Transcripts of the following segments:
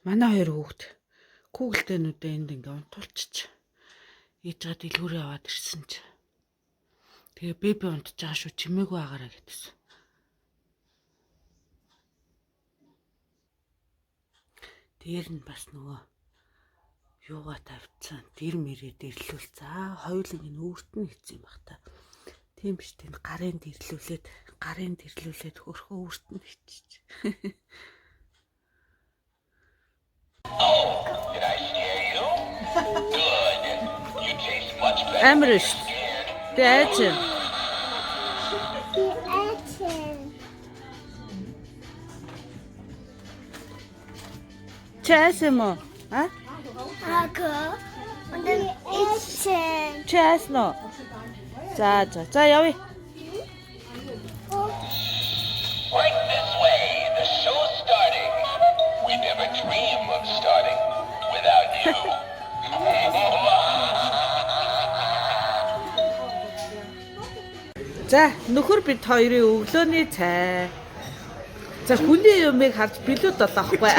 Манай хоёр хүүхэд Google-тээнүүдээ энд ингээ унтуулчих. Ээжгээ дэлгүүрээ аваад ирсэн чи. Тэгээ беби унтж байгаа шүү чимээгүй агаараа гэдсэн. Дээр нь бас нөгөө юугаа тавьцсан. Дэр мэрээ дэрлүүл. За хоёуланг нь өөрт нь хийсэн юм бах та. Тийм биш тийм гарын дэрлүүлээд хөрхөө өөрт нь хийчих. Амрыш. Тэ айчин. Чэсэмо? А? Ага. Und dann essen. Чэсно. За явъя. Right this way, the show's starting. We never dream of starting without you. За нөхөр бид хоёрын өглөөний цай. За хүний юмыг харж билүүд болоохгүй.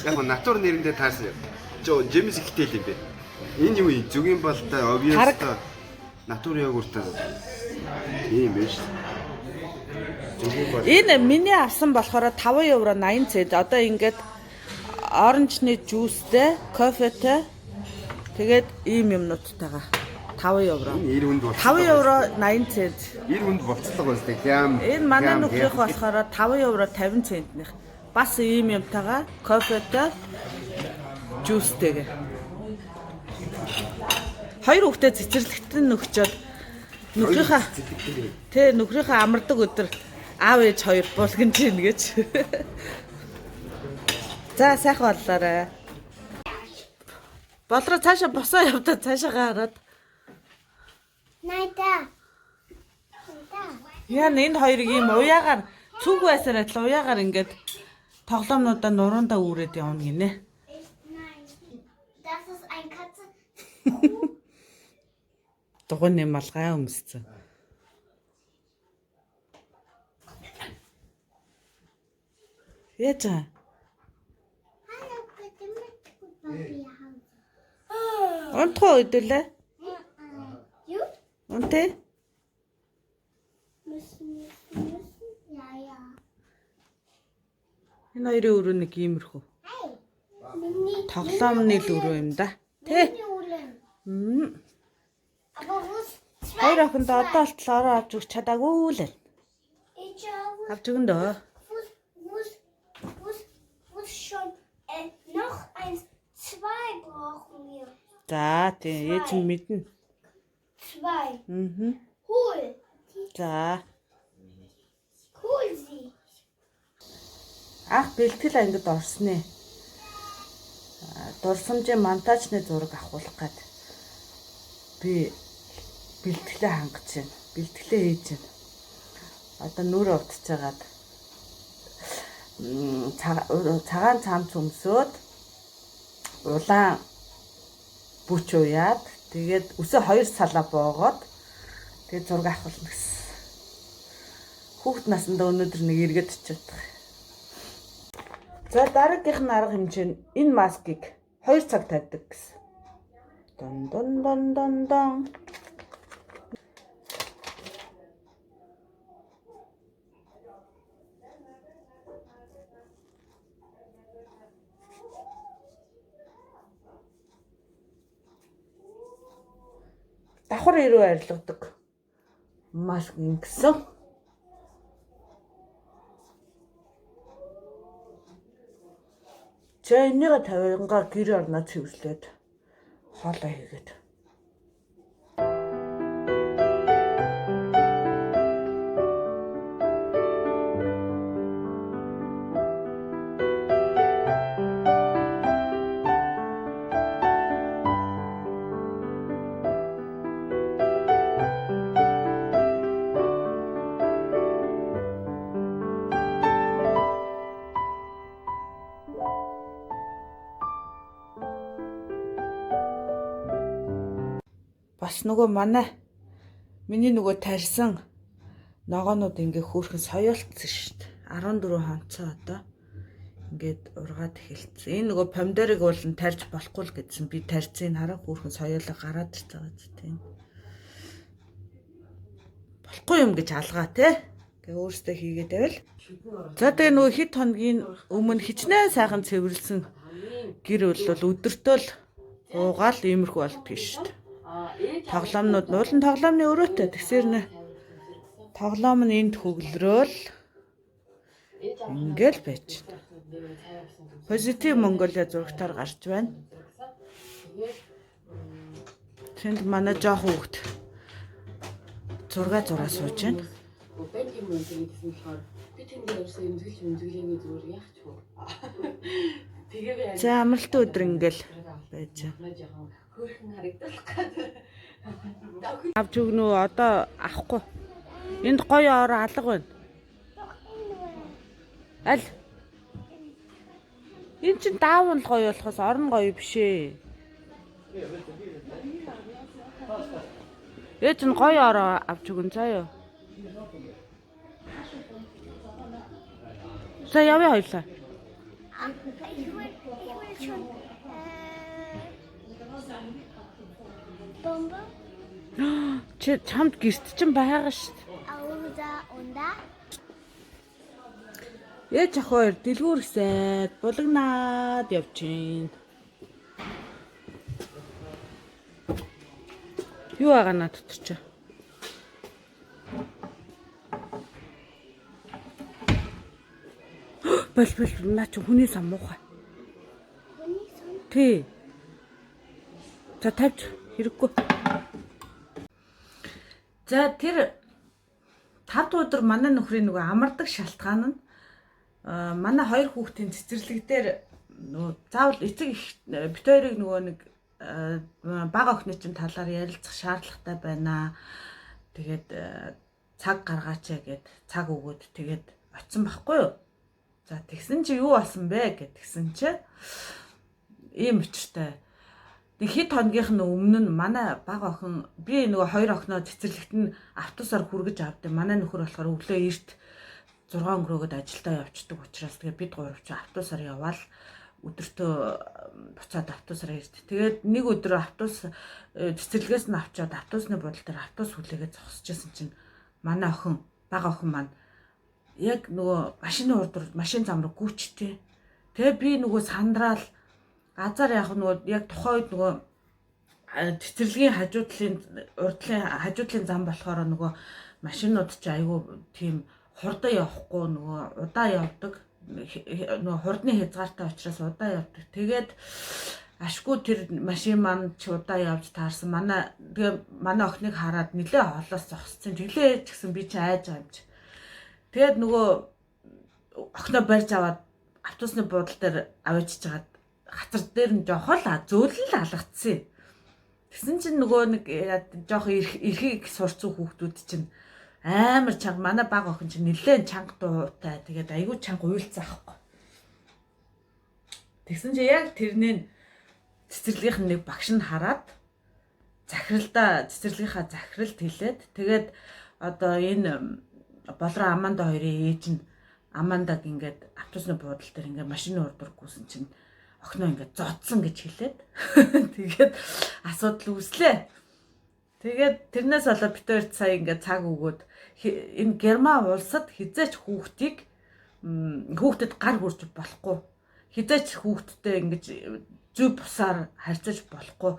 Яг нь натур нэрэндээ таарсан юм. Жимс ихтэй л юм бэ. Энэ юу зүгийн болтой обвиастай натур йогурт ийм биш. Энэ миний авсан болохоор 5 евро 80 цент. Одоо ингээд оранжны жуустэй, кофетэй тэгээд ийм юмнуудтайгаа 5 евро. 5 евро 80 цент. 90 болцлого үстэй хям. Энэ манай нөхрийнх болохоор 5 евро 50 центнийх. Бас ийм юмтайгаа кофетэй, жуустэйгээ. Хоёр хүүхдээ цэцэрлэгтэн нөгчөөд нөхрийнхээ амардаг өдөр аав ээж хоёр булган чинь гэж. За сайхан боллоорой. Болроо цаашаа босоо явдаа цаашаагаа хараад. Найда. Яа энэ хоёрыг ийм уяагаар цүг байсаар адил уяагаар ингээд тоглоомнуудаа нуруундаа үүрээд явна гинэ. Das ist ein Katze. Дугуйн малгай өмссөн. Яа. Hallo, bitte mit Papier haben. Онтхоо өдөлөө. You Онтэй. müssen. Ja. Энэ хоёрын өрөө нэг иймэрхүү. Hey. Mini. Тоглоомны л өрөө юм да. Тэ. Aber wo ist Хоёр охинд одоо болтол ороо авч өгч чадаагүй л. ich habe Авч өгөн дөө. muss schon noch eins, zwei brauchen wir. За тийм ээж нь мэднэ. Zwei. Мм. Hol. За. Hol sie. Ах бэлтгэл ангид орснээ. Дурсамжийн монтажны зураг авахулах гээд би бэлтгэлээ хангаж байна. Бэлтгэлээ хийж байна. Одоо нүрэ утцаагаад цагаан цамц өмсөөд улаан бүч уяад тэгээд өсөө 2 салаа боогоод тэгээд зураг авахулна гэсэн. Хүүхэд насндаа өнөөдөр нэг эргээд очиод. За дараагийнх нь арга хэмжээ нь энэ маскыг 2 цаг тавьдаг гэсэн. Дон. Давхар ирүү арилгадаг. Маск ингэсэн. За энийг тавиангаа гэр орноо цэвэрлээд хоолоо хийгээд. Бас нөгөө миний нөгөө тарьсан ногоонууд ингээ хөөрхөн соёолтсон шүү дээ. 14 хонцоо одоо ингээд ургаад эхэлсэн. Энэ нөгөө помидорыг бол тарьж болохгүй л гэдсэн. Би тарьцыг хараа хүүхэн соёолоо гараад ирж байгаа ч тийм. Болохгүй юм гэж алгаа те. Гэ өөрөөсөө хийгээд байвал. За тэгээ нөгөө хэд хоногийн өмнө хичнээн сайхан цэвэрлсэн гэр бол өдөртөө л уугаал иймэрхүү болдгоо шүү дээ. Тоглоомнууд уулын тоглоомны өрөөтэй тэгсэр нэ. Тоглоом нь энд хөглөрөөл ингээл байж байна. Positive Mongolia зурагтаар гарч байна. Тэнд манай жоох хүүхд зураг сууж байна. Бэнк юм уу гэсэн болохоор би тэнд явсан эмзэглээ зүгээр яах ч вэ. Тэгээ би За амралтын өдөр ингээл байж байна. хөөрхөн харагдах гэдэг. Авч өгнө үү одоо авахгүй. Энд гоё ороо алга байна. Аль энэ чин даавн л гоё болохоос орон гоё биш ээ. Ээж нь гоё ороо авч өгөн заяа. За явъя хоёлаа. Ich will schon Bombe, Чи чамд гэрт чин байгаа шүү дээ. Auda und da. Ээж ах хоёр дэлгүүр хэсээд булгнаад явчихин. Юу байгаа наа дотор чи? Бол наа чи хүний сан муухай. Тий. За тавьж хэрэггүй. За тэр 5 дахь өдөр манай нөхрийн нөгөө амардаг шалтгаан нь манай хоёр хүүхдийн цэцэрлэг дээр нөгөө заавал эцэг бит хоёрыг нөгөө нэг бага охины чинь талаар ярилцах шаардлагатай байна. Тэгээд цаг гаргаач гэд цаг өгөөд тэгээд очсон байхгүй юу? За тэгсэн чи юу болсон бэ гэдгсэн чи ийм учиртай. Нэг хэд хоногийнх нь өмнө нь манай бага охин би нөгөө хоёр охиноо цэцэрлэгт нь автобусаар хүргэж авдээ. Манай нөхөр болохоор өглөө эрт 6 өнгөрөөгд ажилдаа явцдаг учраас тэгээ бид гурав ч автобусаар яваал өдөртөө буцаад автобусаар ирд. Тэгээд нэг өдөр автобус цэцэрлэгээс нь авчаад автобусны бодол дээр автобус хүлээгээд зогсож байсан чинь манай охин бага охин маань яг нөгөө машины урд машин зам руу гүйчтэй. Тэгээ би нөгөө сандраал газар яг нөгөө яг тухайн үед нөгөө цэцэрлэгийн хажуудлын урдлын хажуудлын зам болохоор нөгөө машинууд ч айгүй тийм хурдан явахгүй нөгөө удаа явдаг. Нөгөө хурдны хязгаартай учраас удаа явдаг. Тэгээд ашгүй тэр машин маань ч удаа явж таарсан. Тэгээ манай охиныг хараад нилээ холоос зогссон. Тэглээ ч гэсэн би ч айж байгаа юм чи. Тэгээд нөгөө охиноо барьж аваад автобусны буудлын дээр аваачиж жагаад хатар дээр нь жоохол зөөлөл алгацсан. Тэгсэн чинь нөгөө нэг жоох эрхийг сурцсан хүүхдүүд чинь амар чанга манай бага охин чинь нэлээд чанга дуутай. Тэгээд айгүй чанга уйлцсан аахгүй. Тэгсэн чинь яг тэрний цэцэрлэгийнх нь нэг багш нь хараад захиралдаа цэцэрлэгийнхаа захиралд хэлээд тэгээд одоо энэ болроо Аманда хоёрын ээж нь Амандаг ингээд автобусны буудлын дээр ингээд машины урд гүйсэн чинь охиноо ингээд зодсон гэж хэлээд тэгээд асуудал үүслээ. Тэгээд тэрнээс болоод бид хоёр сая ингээд цаг өгөөд энэ Герман улсад хизээч хүүхдэд гар хүрч болохгүй. Хизээч хүүхдтэй ингэж зүв бусаар харьцаж болохгүй.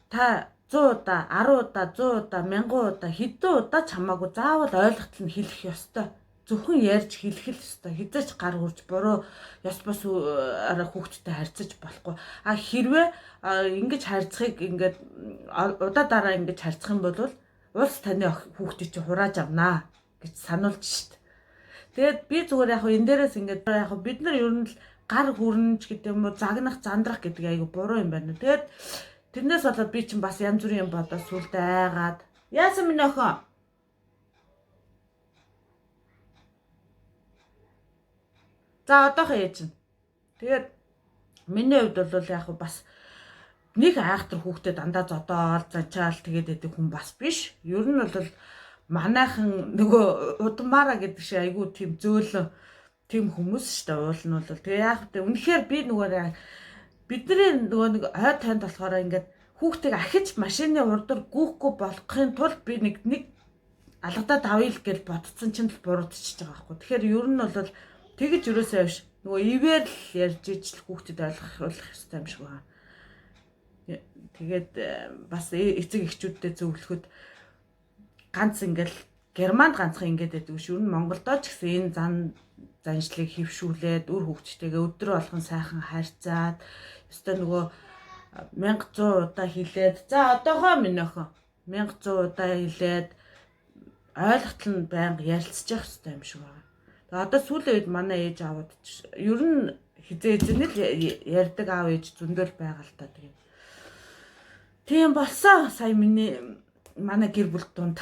Та 100 удаа, 10 удаа, 100 удаа, 1000 удаа, хэдэн удаа ч хамаагүй заавал ойлголтол нь хэлэх ёстой. Зөвхөн ярьж хэлэх л ёстой. Хизээч гар хүрч буруу ёс бус хүүхдтэй харьцаж болохгүй. А хэрвээ ингэж харьцахыг ингээд удаа дараа ингэж харьцах юм бол улс таны хүүхдийг чи хурааж авнаа гэж сануулж шít. Тэгээд би зүгээр яг энэ дээрээс ингээд яг бид нар ер нь гар хүрнэж гэдэг юм уу загнах, зандрах гэдэг айгу буруу юм байна. Тэгээд тэрнээс болоод би чинь бас янз бүрийн юм бодоод сүлдээ айгаад яасан минь охин. За одоохоо яаж юм. Тэгээд миний хувьд бол яг бас нэг айхтар хүүхдэд дандаа зодоол занчаал тэгээд байдаг хүн бас биш. Ер нь бол манайхан нөгөө удамаараа гэдэг шиг айгүй тийм зөөлөн тийм хүмүүс шүү дээ уул нь бол. Тэгээ яах вэ? Үнэхээр би нөгөө бидний нөгөө нэг ой танд болохоор ингээд хүүхдийг ахиж машины урдаар гүйхгүй болохын тулд би нэг алгадаад авъя л гэж бодсон чинь л буруудчихж байгаа байхгүй. Тэгэхээр ер нь бол тэгэж юусаа биш. Нөгөө ивэр л ярьж ижил хүүхдэд ойлгох хэрэгтэй юм шиг байна. Тэгээд бас эцэг эхчүүдтэй зөвлөхөд ганц ингээл Германд ганцхан ингээд байдаг ш. Ер нь Монголдоо ч гэсэн энэ заншлыг хөвшүүлээд үр хөвгчтэйгээ өдрө болгон сайхан харьцаад өстой нөгөө 1100 удаа хэлээд за одоохоо минь охин 1100 удаа хэлээд ойлголтол нь байнга ярилцчих хэрэгтэй юм шиг байна. Тэгээ одоо сүүлийн үед манай ээж аавууд ер нь хизээзэнэл ярьдаг аав ээж зөндөл байгаа л та тэгээ. Тийм болсон сая манай гэр бүл дунд.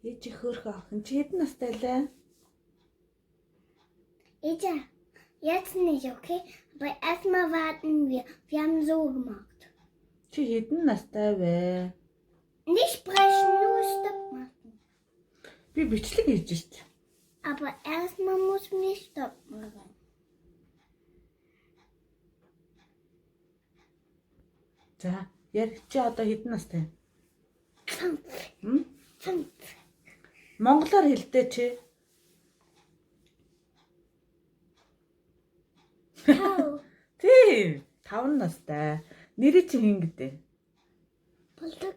Ээж хөөрхөн охин чи хэдэн настай лээ? Ija, jetzt nicht, okay? Aber erstmal warten wir. Wir haben so gemacht. Чи хэдэн настай вэ? Nicht sprechen, nur Stopp machen. Би бичлэг хийж шít. Aber erstmal muss man Stopp machen. За, чи одоо хэдэн настай? 5. 5. Монголоор хэлдэ чи. Ciao. Тийм, 5 настай. Нэрийг чи хин гэдэг? Poltok